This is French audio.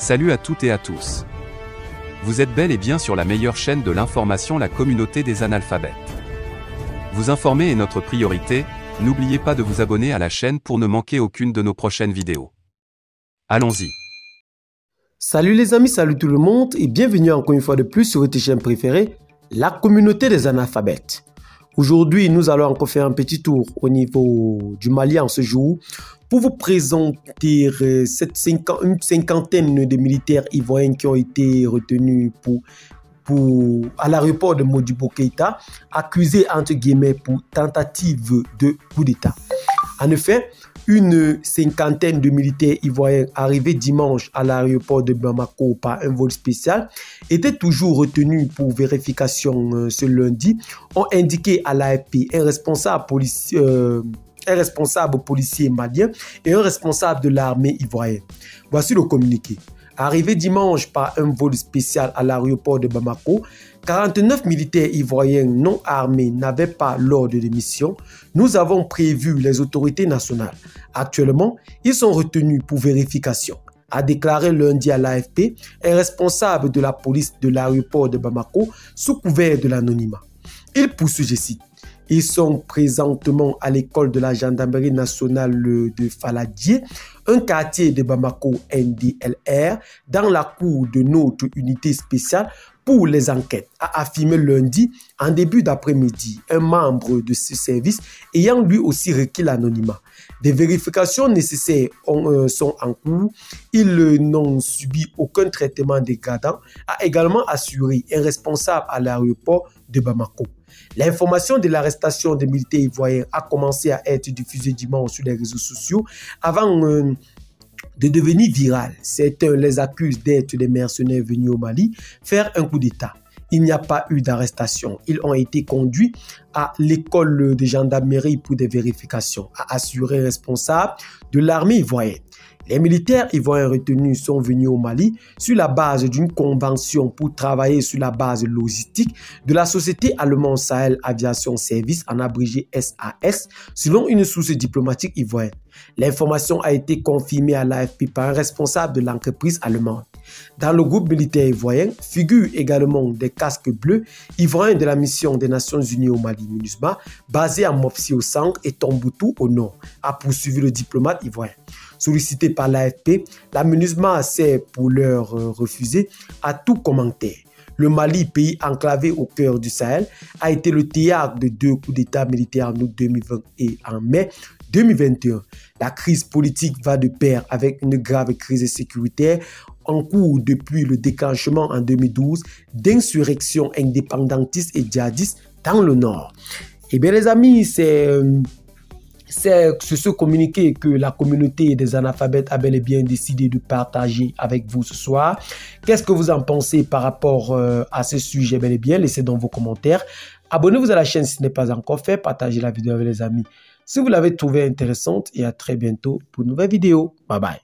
Salut à toutes et à tous. Vous êtes bel et bien sur la meilleure chaîne de l'information, la communauté des analphabètes. Vous informer est notre priorité, n'oubliez pas de vous abonner à la chaîne pour ne manquer aucune de nos prochaines vidéos. Allons-y. Salut les amis, salut tout le monde et bienvenue encore une fois de plus sur votre chaîne préférée, la communauté des analphabètes. Aujourd'hui, nous allons encore faire un petit tour au niveau du Mali en ce jour pour vous présenter une cinquantaine de militaires ivoiriens qui ont été retenus à l'aéroport de Modibo Keïta, accusés entre guillemets pour tentative de coup d'État. En effet, une cinquantaine de militaires ivoiriens arrivés dimanche à l'aéroport de Bamako par un vol spécial étaient toujours retenus pour vérification ce lundi, ont indiqué à l'AFP un responsable policier malien et un responsable de l'armée ivoirienne. Voici le communiqué. Arrivés dimanche par un vol spécial à l'aéroport de Bamako, 49 militaires ivoiriens non armés n'avaient pas l'ordre de mission. Nous avons prévu les autorités nationales. Actuellement, ils sont retenus pour vérification, a déclaré lundi à l'AFP un responsable de la police de l'aéroport de Bamako sous couvert de l'anonymat. Il poursuit, je cite, « Ils sont présentement à l'école de la gendarmerie nationale de Faladié, un quartier de Bamako NDLR, dans la cour de notre unité spéciale pour les enquêtes, a affirmé lundi en début d'après-midi un membre de ce service ayant lui aussi requis l'anonymat. Des vérifications nécessaires sont en cours. Ils n'ont subi aucun traitement dégradant, a également assuré un responsable à l'aéroport de Bamako. L'information de l'arrestation des militaires ivoiriens a commencé à être diffusée dimanche sur les réseaux sociaux avant de devenir virale. Certains les accusent d'être des mercenaires venus au Mali faire un coup d'État. Il n'y a pas eu d'arrestation. Ils ont été conduits à l'école de gendarmerie pour des vérifications, a assuré un responsable de l'armée ivoirienne. Les militaires ivoiriens retenus sont venus au Mali sur la base d'une convention pour travailler sur la base logistique de la société allemande Sahel Aviation Service, en abrégé SAS, selon une source diplomatique ivoirienne. L'information a été confirmée à l'AFP par un responsable de l'entreprise allemande. Dans le groupe militaire ivoirien figurent également des casques bleus ivoiriens de la mission des Nations Unies au Mali, MINUSMA, basée à Mopti au centre et Tombouctou au nord, a poursuivi le diplomate ivoirien. Sollicité par l'AFP, la MINUSMA s'est pour l'heure refusé à tout commentaire. Le Mali, pays enclavé au cœur du Sahel, a été le théâtre de 2 coups d'État militaires en août 2020 et en mai 2021. La crise politique va de pair avec une grave crise sécuritaire en cours depuis le déclenchement en 2012 d'insurrections indépendantistes et djihadistes dans le Nord. Eh bien les amis, c'est ce communiqué que la communauté des analphabètes a bel et bien décidé de partager avec vous ce soir. Qu'est-ce que vous en pensez par rapport à ce sujet? Bel et bien, laissez dans vos commentaires. Abonnez-vous à la chaîne si ce n'est pas encore fait. Partagez la vidéo avec les amis si vous l'avez trouvée intéressante et à très bientôt pour une nouvelle vidéo. Bye bye.